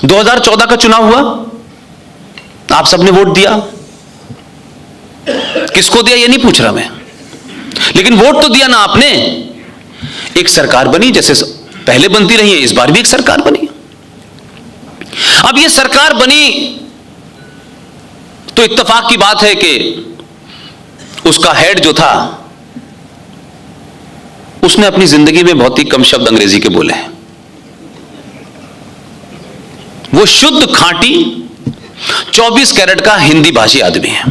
2014 का चुनाव हुआ, आप सबने वोट दिया, किसको दिया ये नहीं पूछ रहा मैं, लेकिन वोट तो दिया ना आपने। एक सरकार बनी, जैसे पहले बनती रही है, इस बार भी एक सरकार बनी। अब ये सरकार बनी तो इत्तेफाक की बात है कि उसका हेड जो था उसने अपनी जिंदगी में बहुत ही कम शब्द अंग्रेजी के बोले हैं। वो शुद्ध खांटी 24 कैरेट का हिंदी भाषी आदमी है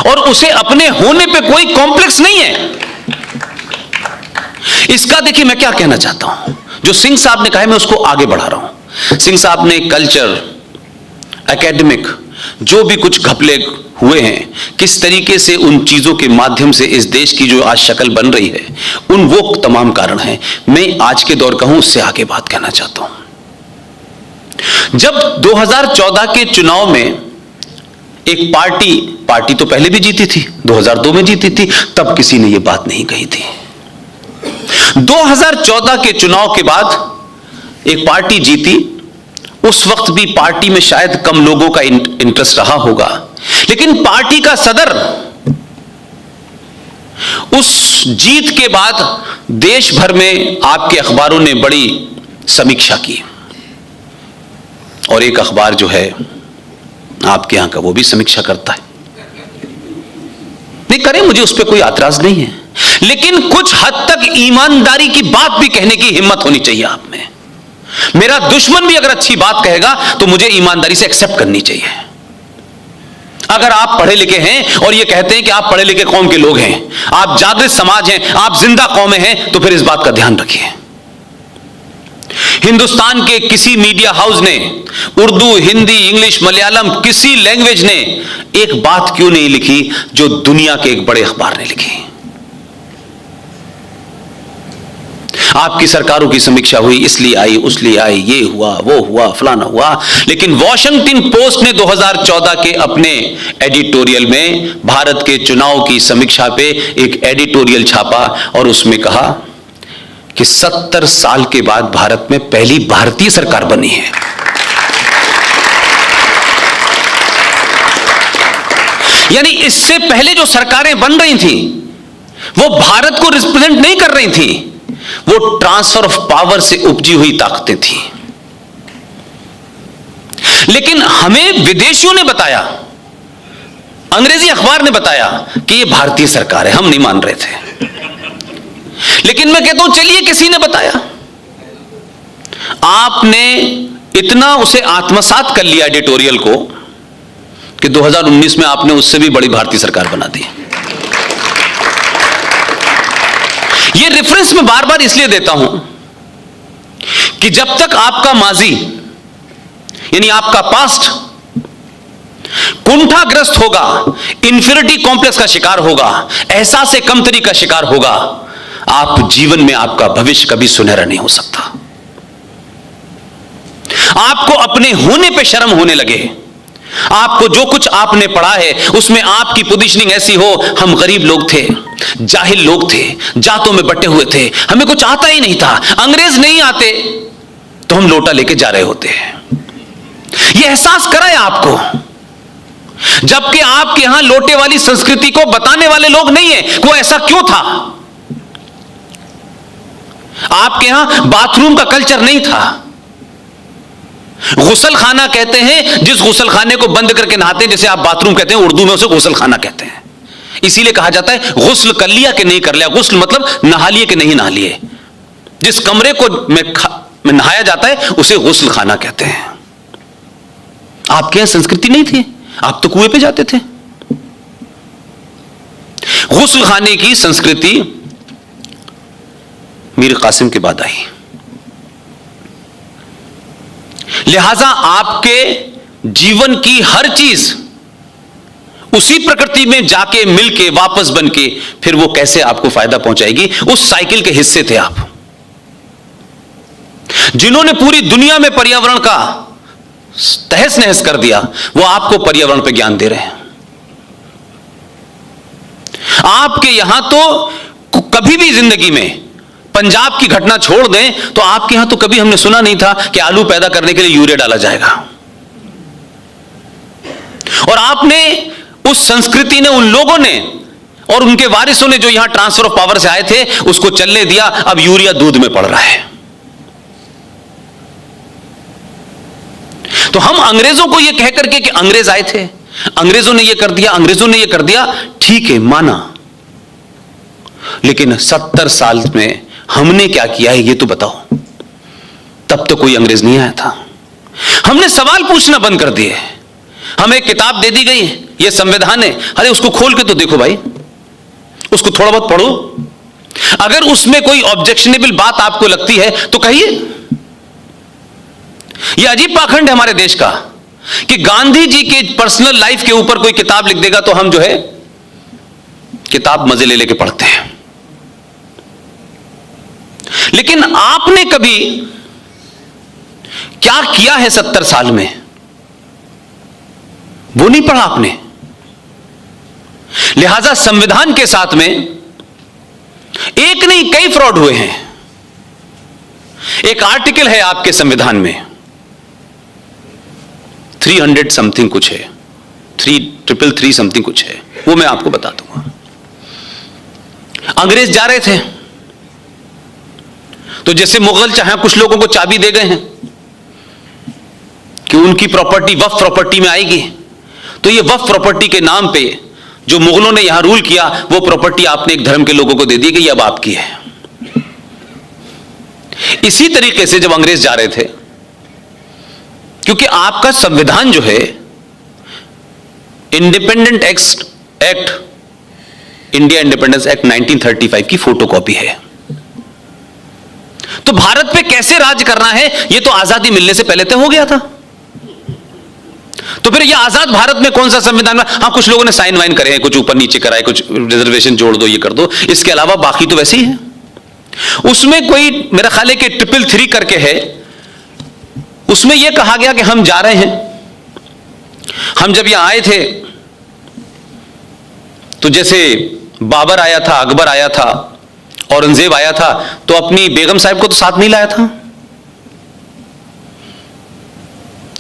और उसे अपने होने पे कोई कॉम्प्लेक्स नहीं है। इसका देखिए मैं क्या कहना चाहता हूं, जो सिंह साहब ने कहा है मैं उसको आगे बढ़ा रहा हूं। सिंह साहब ने कल्चर, एकेडमिक, जो भी कुछ घपले हुए हैं, किस तरीके से उन चीजों के माध्यम से इस देश की जो आज शक्ल बन रही है, उन वो तमाम कारण हैं। मैं आज के दौर का हूं, उससे आगे बात कहना चाहता हूं। जब 2014 के चुनाव में एक पार्टी तो पहले भी जीती थी, 2002 में जीती थी, तब किसी ने यह बात नहीं कही थी। 2014 के चुनाव के बाद एक पार्टी जीती, उस वक्त भी पार्टी में शायद कम लोगों का इंटरेस्ट रहा होगा, लेकिन पार्टी का सदर उस जीत के बाद देश भर में आपके अखबारों ने बड़ी समीक्षा की और एक अखबार जो है आपके यहां का वो भी समीक्षा करता है। नहीं करें, मुझे उस पर कोई एतराज नहीं है, लेकिन कुछ हद तक ईमानदारी की बात भी कहने की हिम्मत होनी चाहिए आप में। मेरा दुश्मन भी अगर अच्छी बात कहेगा तो मुझे ईमानदारी से एक्सेप्ट करनी चाहिए। अगर आप पढ़े लिखे हैं और ये कहते हैं कि आप पढ़े लिखे कौम के लोग हैं, आप जागृत समाज हैं, आप जिंदा कौमें हैं, तो फिर इस बात का ध्यान रखिए। हिंदुस्तान के किसी मीडिया हाउस ने उर्दू, हिंदी, इंग्लिश, मलयालम, किसी लैंग्वेज ने एक बात क्यों नहीं लिखी जो दुनिया के एक बड़े अखबार ने लिखी? आपकी सरकारों की समीक्षा हुई, इसलिए आई, उसलिए आई, ये हुआ, वो हुआ, फलाना हुआ, लेकिन वॉशिंगटन पोस्ट ने 2014 के अपने एडिटोरियल में भारत के चुनाव की समीक्षा पे एक एडिटोरियल छापा और उसमें कहा कि 70 साल के बाद भारत में पहली भारतीय सरकार बनी है। यानी इससे पहले जो सरकारें बन रही थी वो भारत को रिप्रेजेंट नहीं कर रही थी, वो ट्रांसफर ऑफ पावर से उपजी हुई ताकतें थी। लेकिन हमें विदेशियों ने बताया, अंग्रेजी अखबार ने बताया कि ये भारतीय सरकार है, हम नहीं मान रहे थे। लेकिन मैं कहता हूं चलिए किसी ने बताया, आपने इतना उसे आत्मसात कर लिया एडिटोरियल को कि 2019 में आपने उससे भी बड़ी भारतीय सरकार बना दी। ये रेफरेंस मैं बार बार इसलिए देता हूं कि जब तक आपका माजी यानी आपका पास्ट कुंठाग्रस्त होगा, इंफीरियरिटी कॉम्प्लेक्स का शिकार होगा, एहसास कमतरी का शिकार होगा, आप जीवन में आपका भविष्य कभी सुनहरा नहीं हो सकता। आपको अपने होने पे शर्म होने लगे, आपको जो कुछ आपने पढ़ा है उसमें आपकी पोजीशनिंग ऐसी हो, हम गरीब लोग थे, जाहिल लोग थे, जातों में बटे हुए थे, हमें कुछ आता ही नहीं था, अंग्रेज नहीं आते तो हम लोटा लेके जा रहे होते हैं। यह एहसास कराए आपको, जबकि आपके यहां लोटे वाली संस्कृति को बताने वाले लोग नहीं है वो ऐसा क्यों था। आपके यहां बाथरूम का कल्चर नहीं था। गुसल खाना कहते हैं जिस गुसल खाने को बंद करके नहाते हैं, जैसे आप बाथरूम कहते हैं, उर्दू में उसे गुसल खाना कहते हैं। इसीलिए कहा जाता है गुस्ल कर लिया कि नहीं कर लिया। गुस्ल मतलब नहा लिए कि नहीं नहा लिए। जिस कमरे को में नहाया जाता है उसे गुस्ल खाना कहते हैं। आपके यहां संस्कृति नहीं थी, आप तो कुएं पे जाते थे। गुस्ल खाने की संस्कृति मीर कासिम के बाद आई, लिहाजा आपके जीवन की हर चीज उसी प्रकृति में जाके मिलके वापस बनके फिर वो कैसे आपको फायदा पहुंचाएगी, उस साइकिल के हिस्से थे आप। जिन्होंने पूरी दुनिया में पर्यावरण का तहस नहस कर दिया वो आपको पर्यावरण पे ज्ञान दे रहे हैं। आपके यहां तो कभी भी जिंदगी में पंजाब की घटना छोड़ दें तो आपके यहां तो कभी हमने सुना नहीं था कि आलू पैदा करने के लिए यूरिया डाला जाएगा। और आपने, उस संस्कृति ने, उन लोगों ने और उनके वारिसों ने जो यहां ट्रांसफर ऑफ पावर से आए थे उसको चलने दिया। अब यूरिया दूध में पड़ रहा है। तो हम अंग्रेजों को यह कह करके कि अंग्रेज आए थे, अंग्रेजों ने यह कर दिया, अंग्रेजों ने यह कर दिया, ठीक है, माना। लेकिन 70 साल में हमने क्या किया है ये तो बताओ। तब तो कोई अंग्रेज नहीं आया था। हमने सवाल पूछना बंद कर दिए। हमें एक किताब दे दी गई, ये संविधान है, अरे उसको खोल के तो देखो भाई, उसको थोड़ा बहुत पढ़ो। अगर उसमें कोई ऑब्जेक्शनेबल बात आपको लगती है तो कहिए। यह अजीब पाखंड है हमारे देश का कि गांधी जी के पर्सनल लाइफ के ऊपर कोई किताब लिख देगा तो हम जो है किताब मजे ले लेके पढ़ते हैं। लेकिन आपने कभी क्या किया है 70 साल में, वो नहीं पढ़ा आपने। लिहाजा संविधान के साथ में एक नहीं कई फ्रॉड हुए हैं। एक आर्टिकल है आपके संविधान में 300 समथिंग कुछ है, 333 समथिंग कुछ है, वो मैं आपको बता दूंगा। अंग्रेज जा रहे थे तो जैसे मुगल चाहे कुछ लोगों को चाबी दे गए हैं कि उनकी प्रॉपर्टी वक्फ प्रॉपर्टी में आएगी, तो ये वक्फ प्रॉपर्टी के नाम पे जो मुगलों ने यहां रूल किया वो प्रॉपर्टी आपने एक धर्म के लोगों को दे दी कि ये अब आपकी है। इसी तरीके से जब अंग्रेज जा रहे थे, क्योंकि आपका संविधान जो है independent act, India independence act 1935 की फोटोकॉपी है, तो भारत पे कैसे राज करना है ये तो आजादी मिलने से पहले तय हो गया था। तो फिर ये आजाद भारत में कौन सा संविधान में, हाँ कुछ लोगों ने साइन वाइन करे हैं, कुछ ऊपर नीचे कराए, कुछ रिजर्वेशन जोड़ दो, ये कर दो, इसके अलावा बाकी तो वैसे ही है। उसमें कोई मेरा ख्याल है कि 333 करके है, उसमें यह कहा गया कि हम जा रहे हैं, हम जब यहां आए थे तो जैसे बाबर आया था, अकबर आया था, औरंगजेब आया था, तो अपनी बेगम साहिब को तो साथ नहीं लाया था।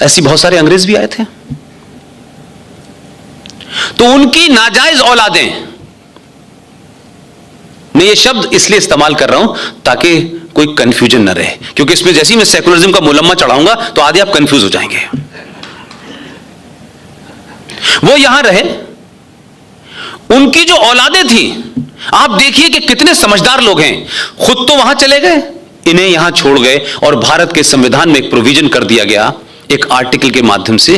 ऐसी बहुत सारे अंग्रेज भी आए थे, तो उनकी नाजायज औलादें, मैं ये शब्द इसलिए इस्तेमाल कर रहा हूं ताकि कोई कंफ्यूजन न रहे, क्योंकि इसमें जैसे ही मैं सेकुलरिज्म का मुलम्मा चढ़ाऊंगा तो आधे आप कंफ्यूज हो जाएंगे। वो यहां रहे, उनकी जो औलादें थी, आप देखिए कि कितने समझदार लोग हैं, खुद तो वहां चले गए, इन्हें यहां छोड़ गए, और भारत के संविधान में एक प्रोविजन कर दिया गया एक आर्टिकल के माध्यम से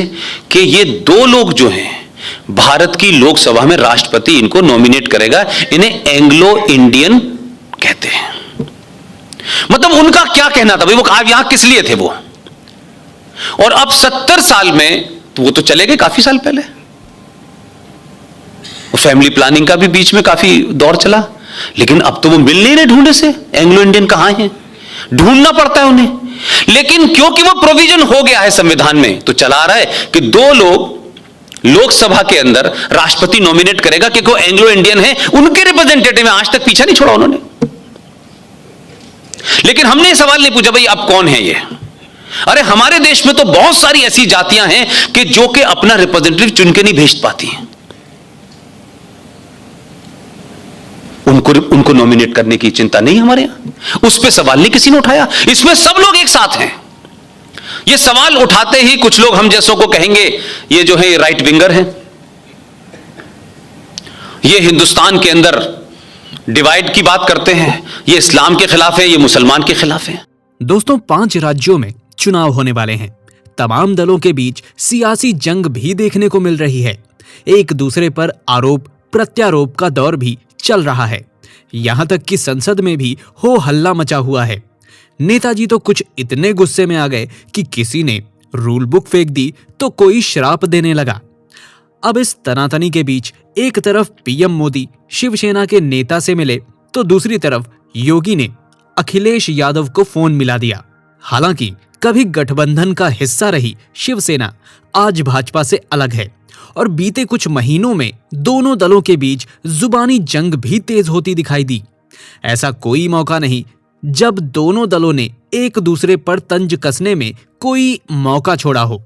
कि ये दो लोग जो हैं भारत की लोकसभा में राष्ट्रपति इनको नॉमिनेट करेगा, इन्हें एंग्लो इंडियन कहते हैं। मतलब उनका क्या कहना था भाई, वो यहां किस लिए थे वो। और अब 70 साल में, तो वो तो चले गए काफी साल पहले, फैमिली प्लानिंग का भी बीच में काफी दौर चला, लेकिन अब तो वो मिल नहीं रहे ढूंढे से, एंग्लो इंडियन कहां हैं, ढूंढना पड़ता है उन्हें। लेकिन क्योंकि वो प्रोविजन हो गया है संविधान में, तो चला रहा है कि दो लोग लोकसभा के अंदर राष्ट्रपति नॉमिनेट करेगा, क्योंकि वो एंग्लो इंडियन है, उनके रिप्रेजेंटेटिव है, आज तक पीछा नहीं छोड़ा उन्होंने। लेकिन हमने ये सवाल नहीं पूछा भाई अब कौन है ये। अरे हमारे देश में तो बहुत सारी ऐसी जातियां हैं कि जो कि अपना रिप्रेजेंटेटिव चुन के नहीं भेज पाती हैं, उनको नॉमिनेट करने की चिंता नहीं हमारे यहां, उस पर सवाल नहीं किसी ने उठाया। इसमें सब लोग एक साथ हैं। ये सवाल उठाते ही कुछ लोग हम जैसों को कहेंगे ये जो है ये राइट विंगर हैं, ये हिंदुस्तान के अंदर डिवाइड की बात करते हैं, ये इस्लाम के खिलाफ है, ये मुसलमान के खिलाफ है। दोस्तों, 5 राज्यों में चुनाव होने वाले हैं। तमाम दलों के बीच सियासी जंग भी देखने को मिल रही है। एक दूसरे पर आरोप प्रत्यारोप का दौर भी चल रहा है। यहां तक कि संसद में भी हो हल्ला मचा हुआ है। नेताजी तो कुछ इतने गुस्से में आ गए कि किसी ने रूल बुक फेंक दी तो कोई श्राप देने लगा। अब इस तनातनी के बीच एक तरफ पीएम मोदी शिवसेना के नेता से मिले तो दूसरी तरफ योगी ने अखिलेश यादव को फोन मिला दिया। हालांकि कभी गठबंधन का हिस्सा रही शिवसेना आज भाजपा से अलग है और बीते कुछ महीनों में दोनों दलों के बीच जुबानी जंग भी तेज होती दिखाई दी। ऐसा कोई मौका नहीं जब दोनों दलों ने एक दूसरे पर तंज कसने में कोई मौका छोड़ा हो।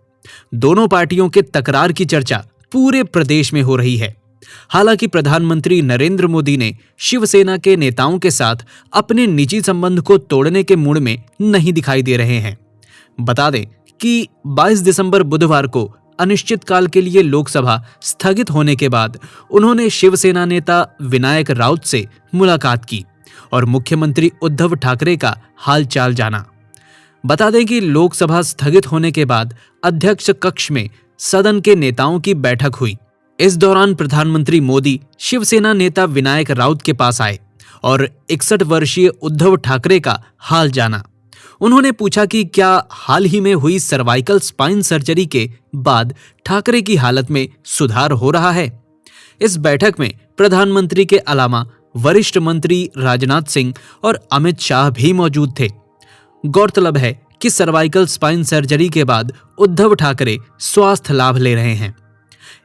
दोनों पार्टियों के तकरार की चर्चा पूरे प्रदेश में हो रही है। हालांकि प्रधानमंत्री नरेंद्र मोदी ने शिवसेना के नेताओं के साथ अपने निजी संबंध को तोड़ने के मूड में नहीं दिखाई दे रहे हैं। बता दें कि 22 दिसंबर बुधवार को अनिश्चितकाल के लिए लोकसभा स्थगित होने के बाद उन्होंने शिवसेना नेता विनायक राउत से मुलाकात की और मुख्यमंत्री उद्धव ठाकरे का हालचाल जाना। बता दें कि लोकसभा स्थगित होने के बाद अध्यक्ष कक्ष में सदन के नेताओं की बैठक हुई। इस दौरान प्रधानमंत्री मोदी शिवसेना नेता विनायक राउत के पास आए और 61 वर्षीय उद्धव ठाकरे का हाल जाना। उन्होंने पूछा कि क्या हाल ही में हुई सर्वाइकल स्पाइन सर्जरी के बाद ठाकरे की हालत में सुधार हो रहा है। इस बैठक में प्रधानमंत्री के अलावा वरिष्ठ मंत्री राजनाथ सिंह और अमित शाह भी मौजूद थे। गौरतलब है कि सर्वाइकल स्पाइन सर्जरी के बाद उद्धव ठाकरे स्वास्थ्य लाभ ले रहे हैं।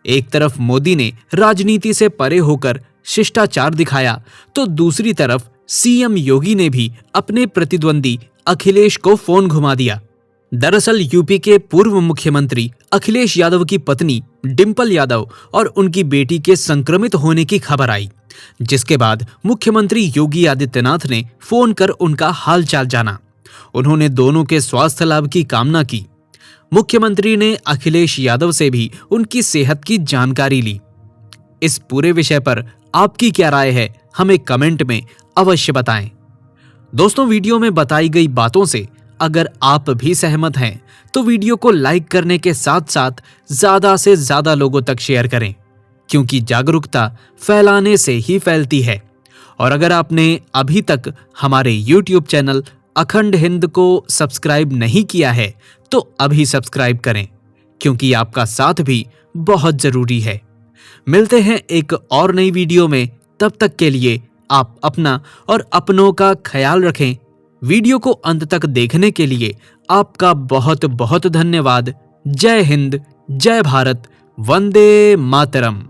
एक तरफ मोदी ने राजनीति से परे होकर शिष्टाचार दिखाया, तो दूसरी तरफ सीएम योगी ने भी अपने प्रतिद्वंदी अखिलेश को फोन घुमा दिया। दरअसल यूपी के पूर्व मुख्यमंत्री अखिलेश यादव की पत्नी डिंपल यादव और उनकी बेटी के संक्रमित होने की खबर आई, जिसके बाद मुख्यमंत्री योगी आदित्यनाथ ने फोन कर उनका हालचाल जाना। उन्होंने दोनों के स्वास्थ्य लाभ की कामना की। मुख्यमंत्री ने अखिलेश यादव से भी उनकी सेहत की जानकारी ली। इस पूरे विषय पर आपकी क्या राय है, हमें कमेंट में अवश्य बताएं। दोस्तों, वीडियो में बताई गई बातों से अगर आप भी सहमत हैं तो वीडियो को लाइक करने के साथ साथ ज्यादा से ज्यादा लोगों तक शेयर करें, क्योंकि जागरूकता फैलाने से ही फैलती है। और अगर आपने अभी तक हमारे YouTube चैनल अखंड हिंद को सब्सक्राइब नहीं किया है तो अभी सब्सक्राइब करें, क्योंकि आपका साथ भी बहुत जरूरी है। मिलते हैं एक और नई वीडियो में, तब तक के लिए आप अपना और अपनों का ख्याल रखें। वीडियो को अंत तक देखने के लिए आपका बहुत बहुत धन्यवाद। जय हिंद, जय भारत, वंदे मातरम।